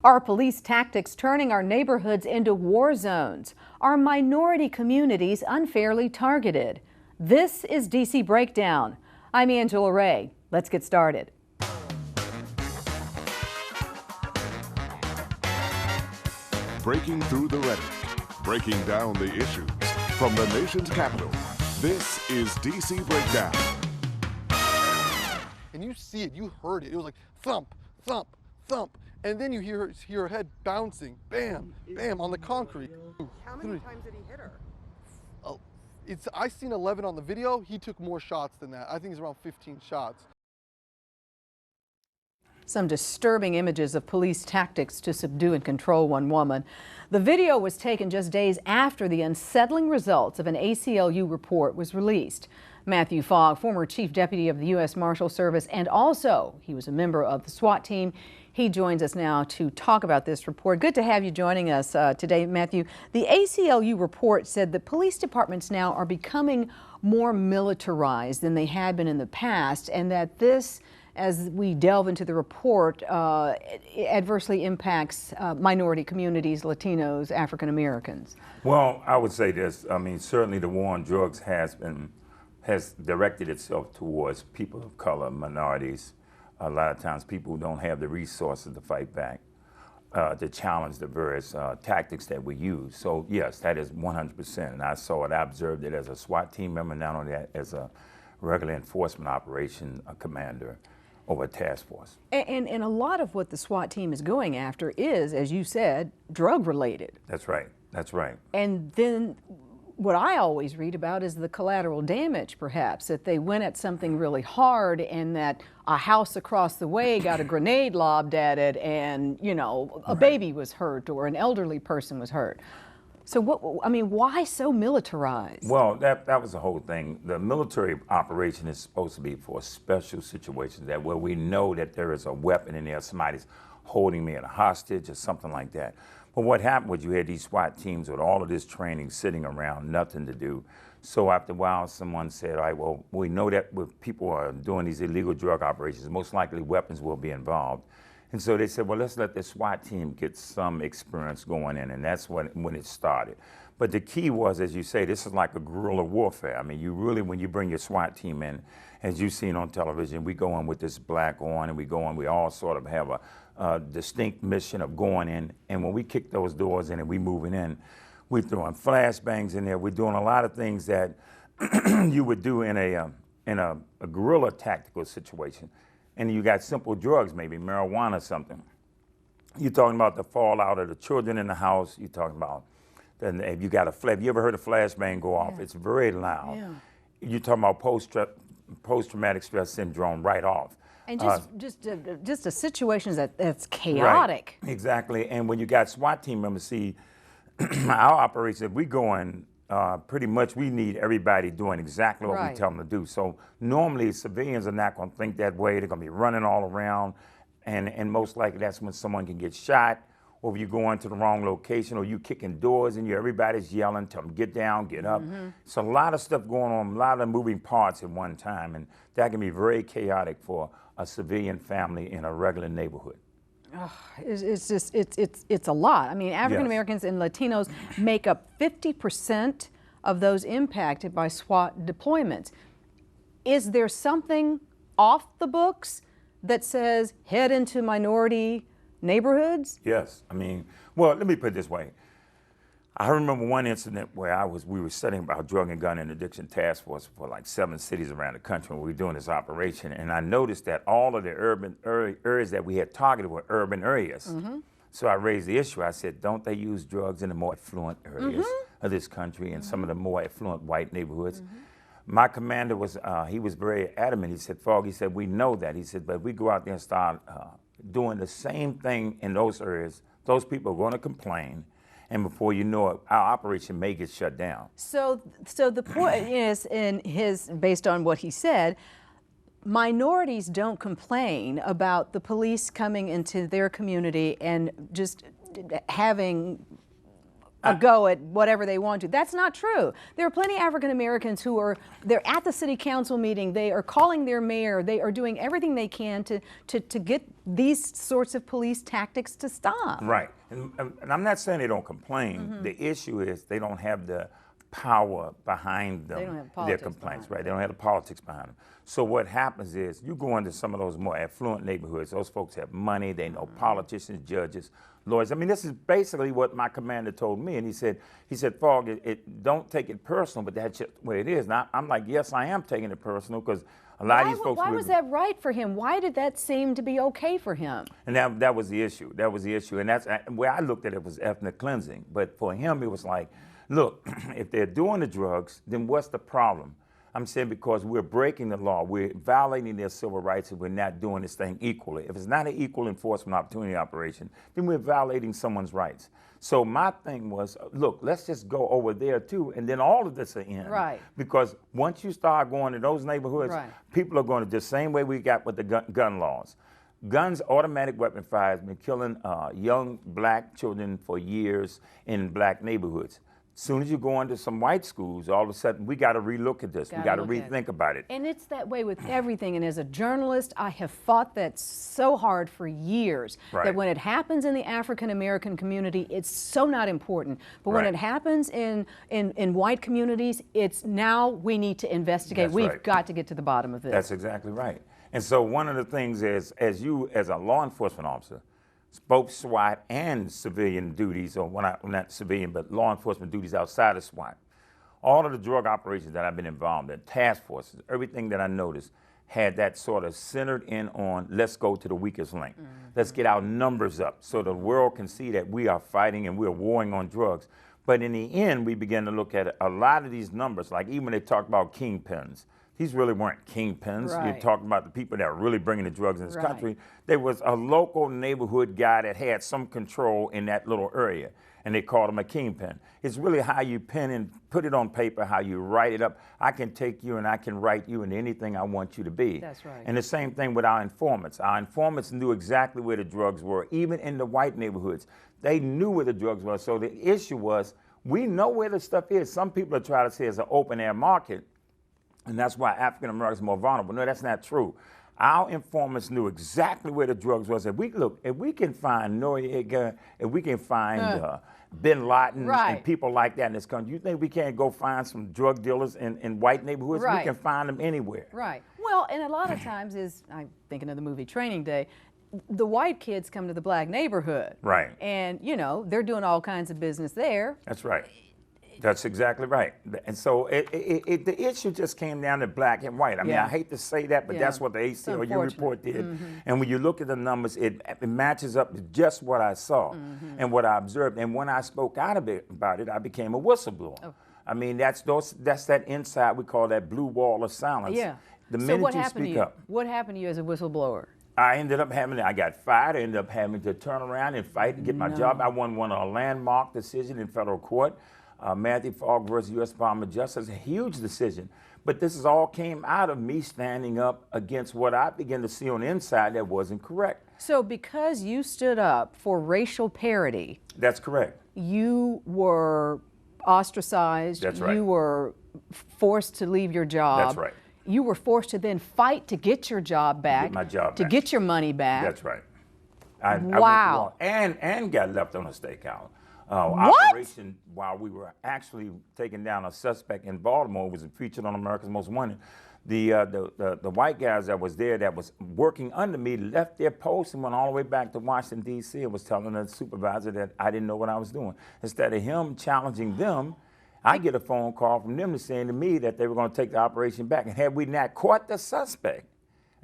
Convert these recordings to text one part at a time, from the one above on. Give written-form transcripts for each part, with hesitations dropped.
Are police tactics turning our neighborhoods into war zones? Are minority communities unfairly targeted? This is DC Breakdown. I'm Angela Ray. Let's get started. Breaking through the rhetoric, breaking down the issues. From the nation's capital, this is DC Breakdown. And you see it, you heard it. It was like thump, thump, thump. And then you hear her head bouncing, bam, bam, on the concrete. How many times did he hit her? I seen 11 on the video. He took more shots than that. I think it's around 15 shots. Some disturbing images of police tactics to subdue and control one woman. The video was taken just days after the unsettling results of an ACLU report was released. Matthew Fogg, former chief deputy of the U.S. Marshal Service, and also he was a member of the SWAT team. He joins us now to talk about this report. Good to have you joining us today, Matthew. The ACLU report said that police departments now are becoming more militarized than they had been in the past, and that this, as we delve into the report, adversely impacts minority communities, Latinos, African Americans. Well, I would say this. I mean, certainly the war on drugs has directed itself towards people of color, minorities. A lot of times people don't have the resources to fight back, to challenge the various tactics that we use. So yes, that is 100%. And I saw it, I observed it as a SWAT team member, not only that, as a regular enforcement operation commander over a task force. And a lot of what the SWAT team is going after is, as you said, drug related. That's right, that's right. And then what I always read about is the collateral damage, perhaps, that they went at something really hard and that a house across the way got a grenade lobbed at it and, you know, a baby was hurt or an elderly person was hurt. So why so militarized? Well, that was the whole thing. The military operation is supposed to be for special situations where we know that there is a weapon in there, somebody's holding me at a hostage or something like that. But what happened was you had these SWAT teams with all of this training sitting around, nothing to do. So after a while, someone said, all right, well, we know that when people are doing these illegal drug operations, most likely weapons will be involved. And so they said, well, let's let the SWAT team get some experience going in, and that's when it started. But the key was, as you say, this is like a guerrilla warfare. I mean, you really, when you bring your SWAT team in, as you've seen on television, we go in with this black on, and we all sort of have a distinct mission of going in, and when we kick those doors in and we moving in, we're throwing flashbangs in there. We're doing a lot of things that you would do in a guerrilla tactical situation. And you got simple drugs, maybe marijuana or something. You're talking about the fallout of the children in the house. You're talking about if you got have you ever heard a flashbang go off? Yeah. It's very loud. Yeah. You're talking about post-traumatic stress syndrome right off. And just a situation that's chaotic. Right. Exactly. And when you got SWAT team members, see, our operation, if we go in, pretty much we need everybody doing exactly what we tell them to do. So normally civilians are not going to think that way. They're going to be running all around. And most likely that's when someone can get shot, or if you go into the wrong location, or you kicking doors and everybody's yelling, tell them get down, get up. It's a lot of stuff going on, a lot of moving parts at one time. And that can be very chaotic for a civilian family in a regular neighborhood. Oh, it's a lot. I mean, African Americans and Latinos make up 50% of those impacted by SWAT deployments. Is there something off the books that says head into minority neighborhoods? Yes. I mean, well, let me put it this way. I remember one incident where we were studying about drug and gun and addiction task force for like 7 cities around the country when we were doing this operation. And I noticed that all of the urban areas that we had targeted were urban areas. So I raised the issue. I said, don't they use drugs in the more affluent areas of this country and some of the more affluent white neighborhoods? My commander he was very adamant. He said, Fogg, he said, we know that. He said, but if we go out there and start doing the same thing in those areas, those people are going to complain. And before you know it, our operation may get shut down. So the point is, based on what he said, minorities don't complain about the police coming into their community and just having a go at whatever they want to. That's not true. There are plenty of African Americans who they're at the city council meeting, they are calling their mayor, they are doing everything they can to get these sorts of police tactics to stop. Right. And I'm not saying they don't complain. The issue is they don't have the power behind them. They don't have their politics complaints, behind right? They don't have the politics behind them. So what happens is you go into some of those more affluent neighborhoods, those folks have money, they know politicians, judges, lawyers. I mean, this is basically what my commander told me, and he said, Fogg, don't take it personal, but that's just the way it is. Now, I'm like, yes, I am taking it personal, because a lot of these folks... Why was that right for him? Why did that seem to be okay for him? And that was the issue. That was the issue. And that's where I looked at it was ethnic cleansing. But for him, it was like, look, if they're doing the drugs, then what's the problem? I'm saying because we're breaking the law, we're violating their civil rights, and we're not doing this thing equally. If it's not an equal enforcement opportunity operation, then we're violating someone's rights. So my thing was, look, let's just go over there too, and then all of this will end. Right. Because once you start going to those neighborhoods, people are going to the same way we got with the gun laws. Guns, automatic weapon fire has been killing young black children for years in black neighborhoods. As soon as you go into some white schools, all of a sudden, we got to relook at this. We got to rethink about it. And it's that way with everything. And as a journalist, I have fought that so hard for years. That when it happens in the African American community, it's so not important. But when it happens in white communities, it's now we need to investigate. We've got to get to the bottom of this. That's exactly right. And so one of the things is, as a law enforcement officer, both SWAT and civilian duties, or not civilian, but law enforcement duties outside of SWAT. All of the drug operations that I've been involved in, task forces, everything that I noticed had that sort of centered in on, let's go to the weakest link. Let's get our numbers up so the world can see that we are fighting and we're warring on drugs. But in the end, we began to look at a lot of these numbers, like even when they talked about kingpins. These really weren't kingpins. You're talking about the people that are really bringing the drugs in this country. There was a local neighborhood guy that had some control in that little area, and they called him a kingpin. It's really how you pen and put it on paper, how you write it up. I can take you and I can write you into anything I want you to be. That's right. And the same thing with our informants. Our informants knew exactly where the drugs were, even in the white neighborhoods. They knew where the drugs were. So the issue was, we know where the stuff is. Some people are trying to say it's an open air market, and that's why African Americans are more vulnerable. No, that's not true. Our informants knew exactly where the drugs was. If we can find Noriega, if we can find Bin Laden and people like that in this country, you think we can't go find some drug dealers in white neighborhoods? We can find them anywhere. Right. Well, and a lot of times I'm thinking of the movie Training Day, the white kids come to the black neighborhood. Right. And, they're doing all kinds of business there. That's right. That's exactly right. And so the issue just came down to black and white. I mean, I hate to say that, but that's what the ACLU report did. And when you look at the numbers, it matches up to just what I saw and what I observed. And when I spoke out about it, I became a whistleblower. Oh. I mean, that's that inside, we call that blue wall of silence. Yeah. The minute you speak up. What happened to you as a whistleblower? I got fired. I ended up having to turn around and fight to get my job. I won a landmark decision in federal court. Matthew Fogg versus U.S. Department of Justice, a huge decision. But this all came out of me standing up against what I began to see on the inside that wasn't correct. So because you stood up for racial parity. That's correct. You were ostracized. That's right. You were forced to leave your job. That's right. You were forced to then fight to get your job back. Get my job to back. get your money back. That's right. Wow. And got left on a stakeout. What? Operation, while we were actually taking down a suspect in Baltimore, was featured on America's Most Wanted. The white guys that was there that was working under me left their post and went all the way back to Washington, D.C. and was telling the supervisor that I didn't know what I was doing. Instead of him challenging them, I get a phone call from them saying to me that they were going to take the operation back. And had we not caught the suspect,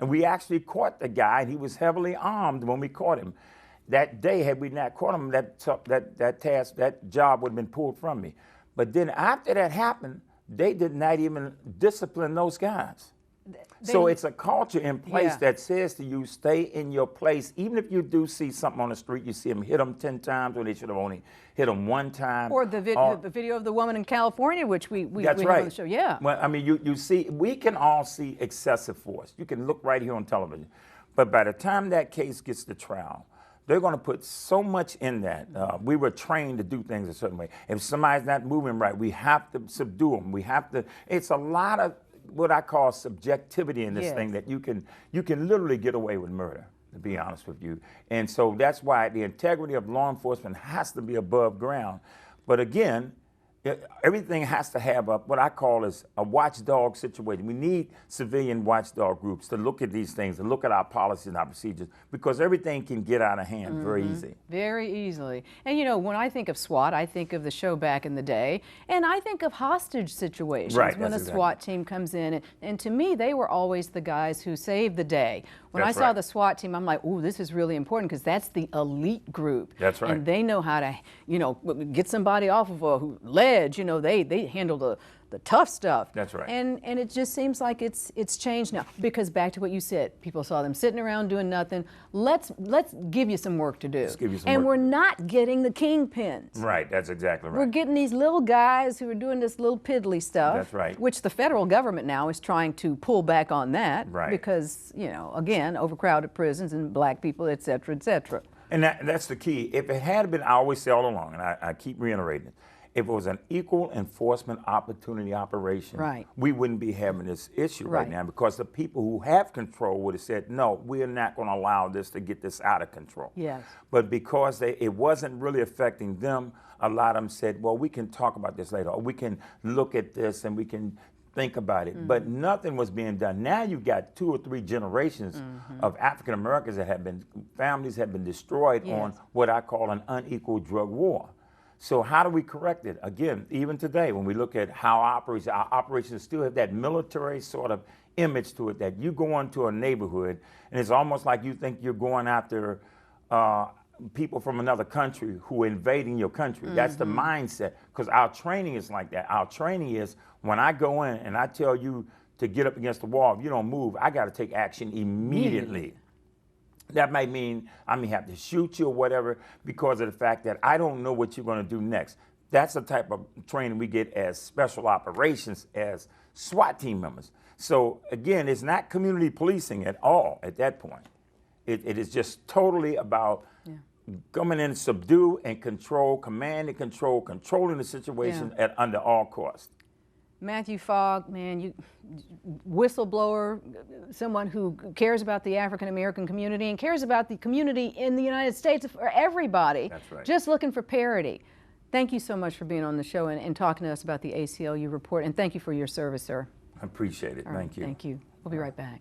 and we actually caught the guy, and he was heavily armed when we caught him, that day, had we not caught him, that job would have been pulled from me. But then after that happened, they did not even discipline those guys. So it's a culture in place that says to you, stay in your place. Even if you do see something on the street, you see them hit them 10 times when they should have only hit them one time. Or the video of the woman in California, which we that's have right. on the show. Yeah. Well, I mean, you see, we can all see excessive force. You can look right here on television. But by the time that case gets to trial, They're going to put so much in that. We were trained to do things a certain way. If somebody's not moving right, we have to subdue them. We have to. It's a lot of what I call subjectivity in this thing, that you can literally get away with murder, to be honest with you. And so that's why the integrity of law enforcement has to be above ground. But again, everything has to have what I call is a watchdog situation. We need civilian watchdog groups to look at these things, to look at our policies and our procedures, because everything can get out of hand very easy. Very easily. And you know, when I think of SWAT, I think of the show back in the day, and I think of hostage situations when a SWAT team comes in. And to me, they were always the guys who saved the day. When I saw the SWAT team, I'm like, ooh, this is really important, because that's the elite group. That's right. And they know how to, you know, get somebody off of a ledge. You know, they handle the tough stuff. That's right. And it just seems like it's changed now, because back to what you said, people saw them sitting around doing nothing. Let's give you some work to do. Let's give you some and work. we're not getting the kingpins. Right, that's exactly right. We're getting these little guys who are doing this little piddly stuff. That's right. Which the federal government now is trying to pull back on that. Right. Because, you know, again, overcrowded prisons and black people, et cetera, et cetera. And that's the key. If it had been, I always say all along, and I keep reiterating it, if it was an equal enforcement opportunity operation, we wouldn't be having this issue right now, because the people who have control would have said, no, we're not going to allow this to get this out of control. Yes. But because it wasn't really affecting them, a lot of them said, well, we can talk about this later, or we can look at this and we can think about it. But nothing was being done. Now you've got 2 or 3 generations of African Americans that families have been destroyed on what I call an unequal drug war. So how do we correct it? Again, even today, when we look at how our operations still have that military sort of image to it, that you go into a neighborhood and it's almost like you think you're going after people from another country who are invading your country. That's the mindset, because our training is like that. Our training is, when I go in and I tell you to get up against the wall, if you don't move, I got to take action immediately. That might mean I may have to shoot you or whatever, because of the fact that I don't know what you're going to do next. That's the type of training we get as special operations, as SWAT team members. So again, it's not community policing at all at that point. It is just totally about coming in, subdue and control, command and control, controlling the situation under all costs. Matthew Fogg, man, you whistleblower, someone who cares about the African American community and cares about the community in the United States for everybody. That's right. Just looking for parity. Thank you so much for being on the show and talking to us about the ACLU report, and thank you for your service, sir. I appreciate it. Thank you. Thank you. We'll be right back.